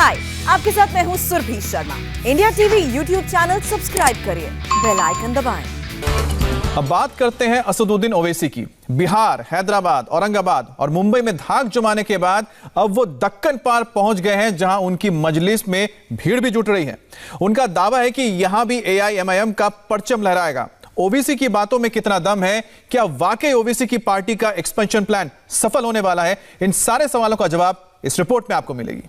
हाय, आपके साथ मैं हूँ Surabhi Sharma. India TV YouTube channel subscribe करिए, बेल आइकन दबाएं। अब बात करते हैं असदुद्दीन ओवैसी की। बिहार, हैदराबाद, औरंगाबाद और मुंबई में धाक जमाने के बाद अब वो दक्कन पार पहुंच गए हैं, जहां उनकी मजलिस में भीड़ भी जुट रही है। उनका दावा है कि यहां भी AIMIM का परचम लहराएगा। ओबीसी की बातों में कितना दम है? क्या वाकई ओबीसी की पार्टी का एक्सपेंशन प्लान सफल होने वाला है? इन सारे सवालों का जवाब इस रिपोर्ट में आपको मिलेगी।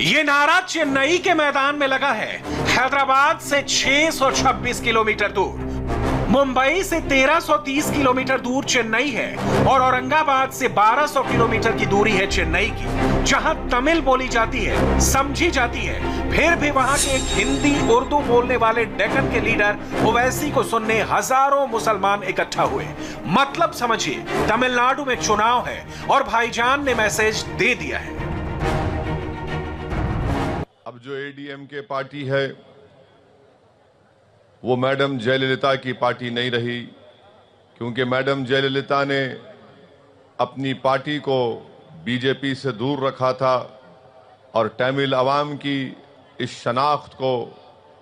ये नारा चेन्नई के मैदान में लगा है। हैदराबाद से 626 किलोमीटर दूर, मुंबई से 1330 किलोमीटर दूर चेन्नई है और औरंगाबाद से 1200 किलोमीटर की दूरी है चेन्नई की, जहां तमिल बोली जाती है, समझी जाती है। फिर भी वहां के एक हिंदी उर्दू बोलने वाले डेक्कन के लीडर ओवैसी को सुनने हजारों मुसलमान इकट्ठा हुए। मतलब समझिए, तमिलनाडु में चुनाव है और भाईजान ने मैसेज दे दिया है। अब जो ADMK पार्टी है वो मैडम जयललिता की पार्टी नहीं रही, क्योंकि मैडम जयललिता ने अपनी पार्टी को बीजेपी से दूर रखा था और तमिल अवाम की इस शनाख्त को,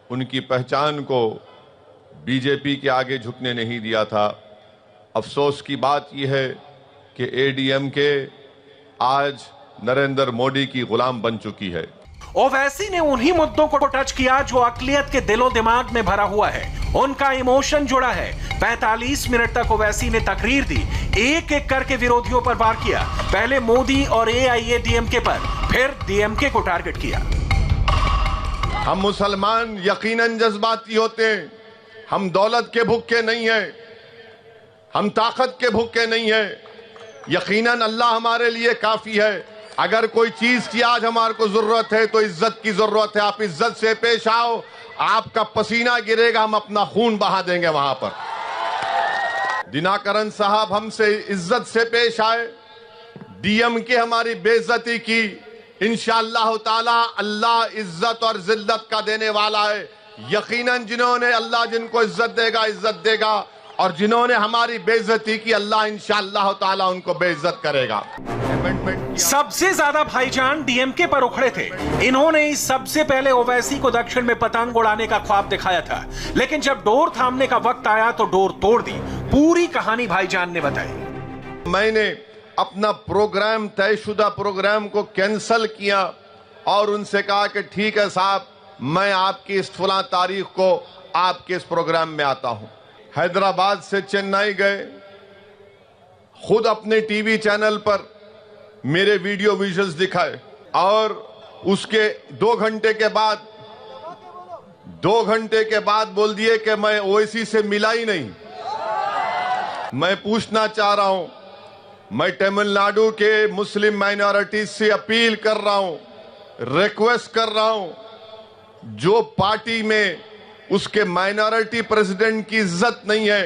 उनकी पहचान को बीजेपी के आगे झुकने नहीं दिया था। अफसोस की बात यह है कि ADMK आज नरेंद्र मोदी की गुलाम बन चुकी है। ओवैसी ने उन्हीं मुद्दों को टच किया जो अकलियत के दिलो दिमाग में भरा हुआ है। उनका इमोशन जुड़ा है। 45 मिनट तक ओवैसी ने तकरीर दी, एक एक करके विरोधियों पर वार किया। पहले मोदी और AIADMK पर, फिर DMK को टारगेट किया। हम मुसलमान यकीनन जज्बाती होते हैं। हम दौलत के भूखे नहीं हैं, हम ताकत के भूखे नहीं हैं। यकीनन अल्लाह हमारे लिए काफी है। अगर कोई चीज की आज हमारे को जरूरत है तो इज्जत की जरूरत है। आप इज्जत से पेश आओ, आपका पसीना गिरेगा, हम अपना खून बहा देंगे वहां पर। दिनाकरन साहब हमसे इज्जत से पेश आए, DMK हमारी बेइज्जती की। इंशाअल्लाह ताला अल्लाह इज्जत और जिल्लत का देने वाला है। यकीनन जिन्होंने, अल्लाह जिनको इज्जत देगा इज्जत देगा, और जिन्होंने हमारी बेइज्जती की अल्लाह इंशाअल्लाह ताला उनको बेइज्जत करेगा। सबसे ज्यादा भाईजान DMK पर उखड़े थे। इन्होंने सबसे पहले ओवैसी को दक्षिण में पतंग उड़ाने का ख्वाब दिखाया था, लेकिन जब डोर थामने का वक्त आया तो डोर तोड़ दी। पूरी कहानी भाईजान ने बताई। मैंने अपना प्रोग्राम, तयशुदा प्रोग्राम को कैंसिल किया और उनसे कहा कि ठीक है साहब, मैं आपकी इस फलां तारीख को आपके इस प्रोग्राम में आता हूं। हैदराबाद से चेन्नई गए, खुद अपने टीवी चैनल पर मेरे वीडियो विजुअल्स दिखाए और उसके 2 घंटे के बाद बोल दिए कि मैं ओवैसी से मिला ही नहीं। मैं पूछना चाह रहा हूं, मैं तमिलनाडु के मुस्लिम माइनॉरिटीज से अपील कर रहा हूं, रिक्वेस्ट कर रहा हूं, जो पार्टी में उसके माइनॉरिटी प्रेसिडेंट की इज्जत नहीं है,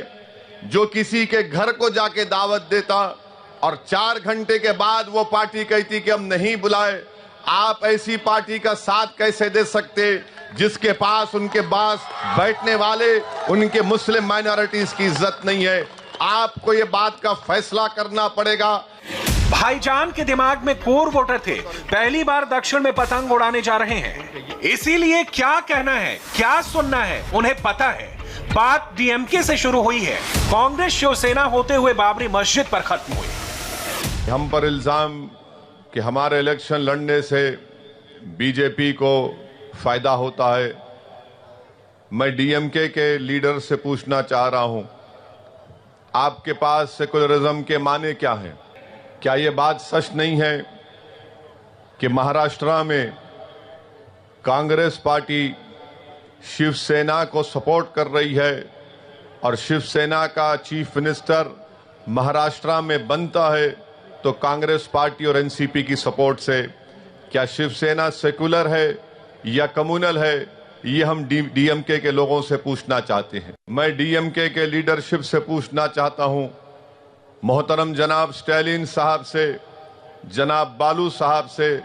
जो किसी के घर को जाके दावत देता और 4 घंटे के बाद वो पार्टी कहती कि हम नहीं बुलाए, आप ऐसी पार्टी का साथ कैसे दे सकते जिसके पास, उनके पास बैठने वाले उनके मुस्लिम माइनॉरिटीज की इज्जत नहीं है? आपको ये बात का फैसला करना पड़ेगा। भाईजान के दिमाग में कोर वोटर थे, पहली बार दक्षिण में पतंग उड़ाने जा रहे हैं, इसीलिए क्या कहना है, क्या सुनना है, उन्हें पता है। बात DMK से शुरू हुई है, कांग्रेस शिवसेना होते हुए बाबरी मस्जिद पर खत्म हुई। हम पर इल्जाम कि हमारे इलेक्शन लड़ने से बीजेपी को फायदा होता है। मैं DMK के लीडर से पूछना चाह रहा हूं, आपके पास सेकुलरिज्म के माने क्या हैं? क्या यह बात सच नहीं है कि महाराष्ट्र में कांग्रेस पार्टी शिवसेना को सपोर्ट कर रही है और शिवसेना का चीफ मिनिस्टर महाराष्ट्र में बनता है तो कांग्रेस पार्टी और NCP की सपोर्ट से? क्या शिवसेना सेकुलर है या कम्युनल है? ये हम डीएमके के लोगों से पूछना चाहते हैं। मैं डीएमके के लीडरशिप से पूछना चाहता हूं, मोहतरम जनाब स्टैलिन साहब से, जनाब बालू साहब से,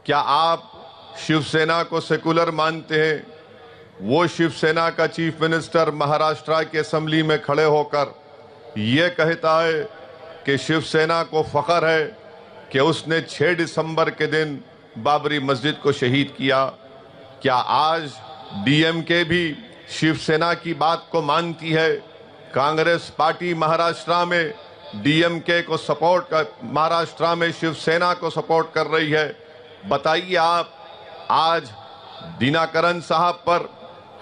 क्या आप शिवसेना को सेकुलर मानते हैं? वो शिवसेना का चीफ मिनिस्टर महाराष्ट्र की असेंबली में खड़े होकर ये कहता है कि शिवसेना को फख्र है कि उसने 6 दिसंबर के दिन बाबरी मस्जिद को शहीद किया। क्या आज डीएमके भी शिवसेना की बात को मानती है? कांग्रेस पार्टी महाराष्ट्र में डीएमके को सपोर्ट कर, महाराष्ट्र में शिवसेना को सपोर्ट कर रही है। बताइए आप, आज दिनाकरन साहब पर,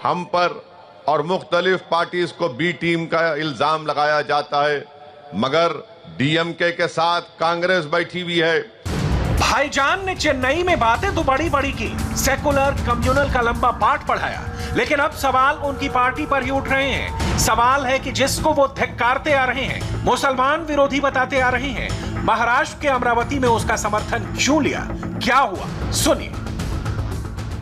हम पर और मुख्तलिफ पार्टीज को बी टीम का इल्जाम लगाया जाता है, मगर डीएमके के साथ कांग्रेस बैठी हुई है। भाईजान ने चेन्नई में बातें तो बड़ी बड़ी की, सेकुलर कम्युनल का लंबा पाठ पढ़ाया, लेकिन अब सवाल उनकी पार्टी पर ही उठ रहे हैं। सवाल है कि जिसको वो धिक्कारते आ रहे हैं, मुसलमान विरोधी बताते आ रहे हैं, महाराष्ट्र के अमरावती में उसका समर्थन क्यों लिया? क्या हुआ, सुनिए।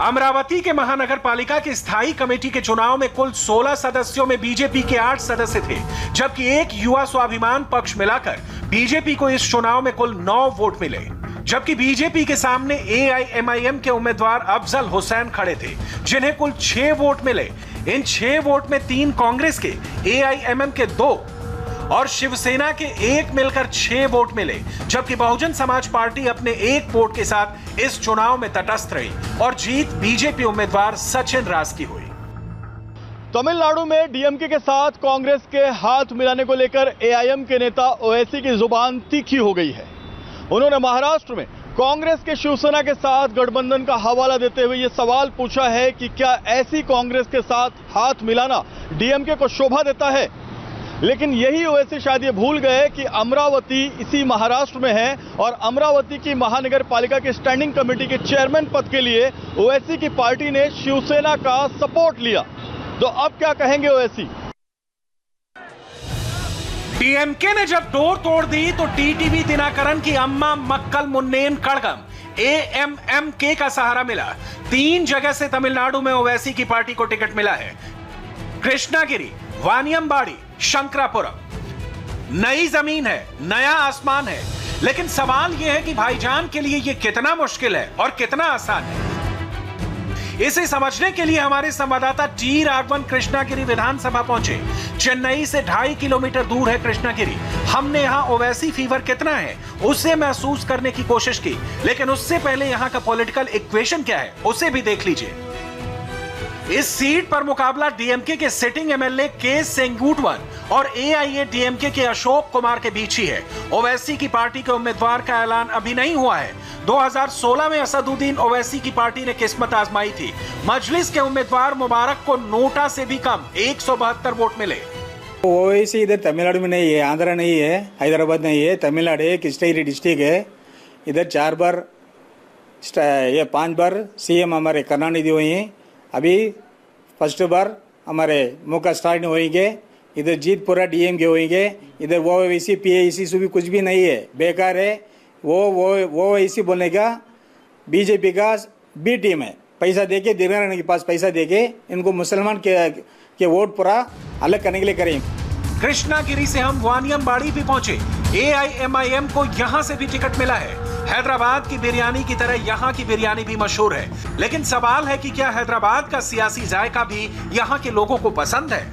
अमरावती के महानगर पालिका की स्थायी कमेटी के चुनाव में कुल 16 सदस्यों में बीजेपी के 8 सदस्य थे, जबकि एक युवा स्वाभिमान पक्ष मिलाकर बीजेपी को इस चुनाव में कुल 9 वोट मिले। जबकि बीजेपी के सामने एआईएमआईएम के उम्मीदवार अफजल हुसैन खड़े थे, जिन्हें कुल 6 वोट मिले। इन 6 वोट में 3 कांग्रेस के, एआईएमएम के 2 और शिवसेना के 1 मिलकर 6 वोट मिले, जबकि बहुजन समाज पार्टी अपने 1 वोट के साथ इस चुनाव में तटस्थ रही और जीत बीजेपी उम्मीदवार सचिन राज की हुई। तमिलनाडु में डीएमके के साथ कांग्रेस के हाथ मिलाने को लेकर एआईएम के नेता ओवैसी की जुबान तीखी हो गई है। उन्होंने महाराष्ट्र में कांग्रेस के शिवसेना के साथ गठबंधन का हवाला देते हुए ये सवाल पूछा है कि क्या ऐसी कांग्रेस के साथ हाथ मिलाना डीएमके को शोभा देता है। लेकिन यही ओवैसी शायद ये भूल गए कि अमरावती इसी महाराष्ट्र में है और अमरावती की महानगर पालिका की स्टैंडिंग कमेटी के चेयरमैन पद के लिए ओवैसी की पार्टी ने शिवसेना का सपोर्ट लिया। तो अब क्या कहेंगे ओवैसी? डीएमके ने जब डोर तोड़ दी तो टीटीवी दिनाकरन की अम्मा मक्कल मुन्नेन कड़गम एएमएमके का सहारा मिला। 3 जगह से तमिलनाडु में ओवैसी की पार्टी को टिकट मिला है, कृष्णागिरी, वानियमबाड़ी, शंकरापुरम। नई जमीन है, नया आसमान है, लेकिन सवाल यह है कि भाईजान के लिए यह कितना मुश्किल है और कितना आसान है। इसे समझने के लिए हमारे संवाददाता टी राघवन कृष्णागिरी विधानसभा पहुंचे। चेन्नई से 2.5 किलोमीटर दूर है कृष्णागिरी। हमने यहां ओवैसी फीवर कितना है उसे महसूस करने की कोशिश की, लेकिन उससे पहले यहां का पॉलिटिकल इक्वेशन क्या है उसे भी देख लीजिए। इस सीट पर मुकाबला डीएमके के सिटिंग एमएलए के सेंगुटवन और एआईएडीएमके के अशोक कुमार के बीच ही है। ओवैसी की पार्टी के उम्मीदवार का ऐलान अभी नहीं हुआ है। 2016 में असदुद्दीन ओवैसी की पार्टी ने किस्मत आजमाई थी। मजलिस के उम्मीदवार मुबारक को नोटा से भी कम 172 वोट मिले। ओवैसी इधर तमिलनाडु में नहीं है, आंध्र नहीं है, हैदराबाद नहीं है, तमिलनाडु है, कृष्णगिरी डिस्ट्रिक्ट है। इधर 4 बार ये 5 बार सीएम हमारे करुणानिधि हुए हैं। अभी फर्स्ट बार हमारे मुका स्टालिन होंगे। इधर जीत पूरा डीएमके होंगे। इधर वो वैसी पीएसी से भी कुछ भी नहीं है, बेकार है। वो वैसी बोलने का बीजेपी का बी टीम है। पैसा देके दिनाकरन के पास पैसा देके इनको मुसलमान के वोट पूरा अलग करने के लिए करेंगे। कृष्णागिरी से हम वानियमबाड़ी भी पहुंचे। एआईएमआईएम को यहां से भी टिकट मिला है। हैदराबाद की बिरयानी की तरह यहां की बिरयानी भी मशहूर है, लेकिन सवाल है कि क्या हैदराबाद का सियासी जायका भी यहां के लोगों को पसंद है।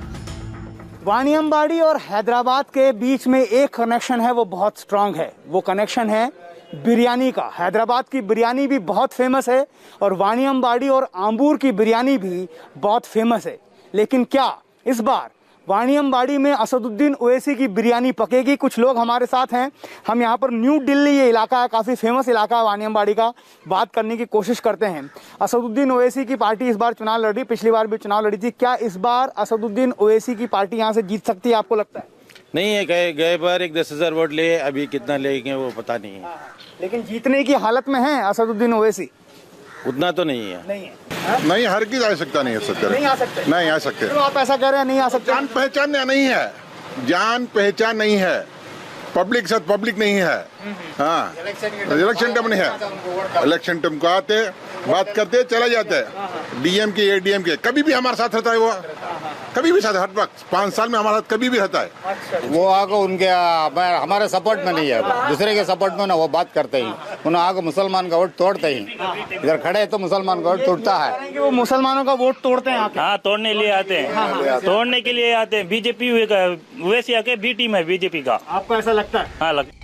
वानियमबाड़ी और हैदराबाद के बीच में एक कनेक्शन है, वो बहुत स्ट्रांग है। वो कनेक्शन है बिरयानी का। हैदराबाद की बिरयानी भी बहुत फेमस है और वानियमबाड़ी और आंबूर की बिरयानी भी बहुत फेमस है। लेकिन क्या इस बार वानियमबाड़ी में असदुद्दीन ओवैसी की बिरयानी पकेगी? कुछ लोग हमारे साथ हैं। हम यहाँ पर न्यू दिल्ली, ये इलाका है, काफ़ी फेमस इलाका है वानियमबाड़ी का, बात करने की कोशिश करते हैं। असदुद्दीन ओवैसी की पार्टी इस बार चुनाव लड़ रही, पिछली बार भी चुनाव लड़ी थी। क्या इस बार असदुद्दीन ओवैसी की पार्टी यहाँ से जीत सकती है, आपको लगता है? नहीं है, गए बार एक 10,000 वोट ले, अभी कितना लेंगे वो पता नहीं है। लेकिन जीतने की हालत में है असदुद्दीन ओवैसी? उतना तो नहीं है। नहीं है, नहीं, हर किस आ सकता नहीं है सर। नहीं आ सकते, नहीं आ सकते। तो आप ऐसा कह रहे हैं नहीं आ सकते? जान पहचान नहीं है, जान पहचान नहीं है। पब्लिक साथ पब्लिक नहीं है। हाँ, इलेक्शन टाइम नहीं है। इलेक्शन टाइम को आते बात करते चला जाते हैं। डीएमके एडीएम के कभी भी हमारे साथ रहता है, वो कभी भी साथ हर वक्त 5 साल में हमारे साथ कभी भी रहता है। वो आगे उनके हमारे सपोर्ट में नहीं है, दूसरे के सपोर्ट में ना वो बात करते ही, उन्हें आगे मुसलमान का वोट तोड़ते ही। इधर खड़े तो मुसलमान का वोट टूटता है। वो मुसलमानों का वोट तोड़ते हैं आके। हाँ, तोड़ने लिए आते हैं, तोड़ने के लिए आते हैं। बीजेपी वैसे आके बी टीम है बीजेपी का। आपको ऐसा लगता है? हाँ, लगता है।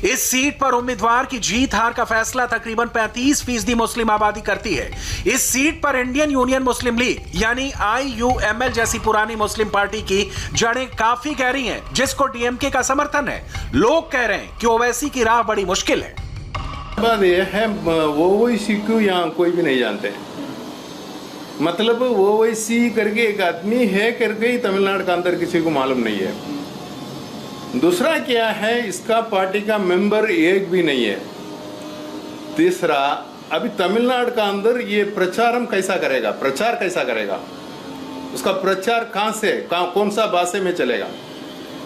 इस सीट पर उम्मीदवार की जीत हार का फैसला तकरीबन 35% मुस्लिम आबादी करती है। इस सीट पर इंडियन यूनियन मुस्लिम लीग यानी IUML जैसी पुरानी मुस्लिम पार्टी की जड़ें काफी गहरी हैं, जिसको डीएमके का समर्थन है। लोग कह रहे हैं कि ओवैसी की राह बड़ी मुश्किल है। बात यह है, ओवैसी को यहाँ कोई भी नहीं जानते। मतलब ओवैसी करके एक आदमी है करके ही तमिलनाडु का अंदर किसी को मालूम नहीं है। दूसरा क्या है, इसका पार्टी का मेंबर एक भी नहीं है। तीसरा, अभी तमिलनाडु का अंदर ये प्रचार कैसा करेगा, उसका प्रचार कहाँ से कौन सा भाषा में चलेगा?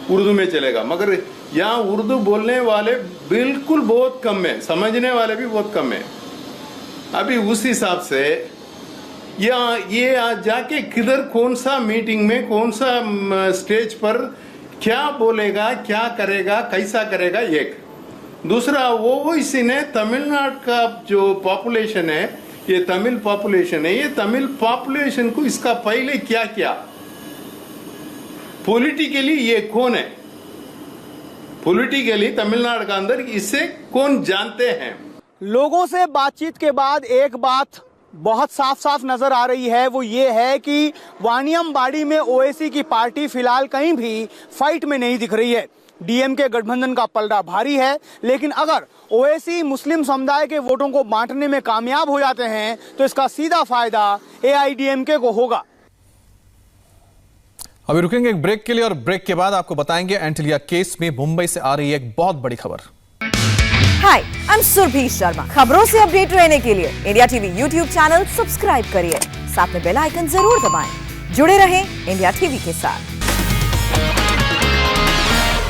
उर्दू में चलेगा, मगर यहाँ उर्दू बोलने वाले बिल्कुल बहुत कम है, समझने वाले भी बहुत कम है। अभी उस हिसाब से ये जाके किधर कौन सा मीटिंग में कौन सा स्टेज पर क्या बोलेगा, क्या करेगा, कैसा करेगा? एक दूसरा, वो इसी ने तमिलनाडु का जो पॉपुलेशन है, ये तमिल पॉपुलेशन है, ये तमिल पॉपुलेशन को इसका पहले क्या किया, पॉलिटिकली ये कौन है, पॉलिटिकली तमिलनाडु का अंदर इसे कौन जानते हैं? लोगों से बातचीत के बाद एक बात बहुत साफ साफ नजर आ रही है, वो ये है कि वानियमबाड़ी में ओवैसी की पार्टी फिलहाल कहीं भी फाइट में नहीं दिख रही है। डीएमके गठबंधन का पलड़ा भारी है, लेकिन अगर ओवैसी मुस्लिम समुदाय के वोटों को बांटने में कामयाब हो जाते हैं तो इसका सीधा फायदा AIDMK को होगा। अभी रुकेंगे एक ब्रेक के लिए, और ब्रेक के बाद आपको बताएंगे एंटिलिया केस में मुंबई से आ रही है एक बहुत बड़ी खबर। हाय, आई एम सुरभि शर्मा। खबरों से अपडेट रहने के लिए India TV YouTube channel subscribe करिए, साथ में बेल आइकन जरूर दबाएं। जुड़े रहें इंडिया टीवी के साथ।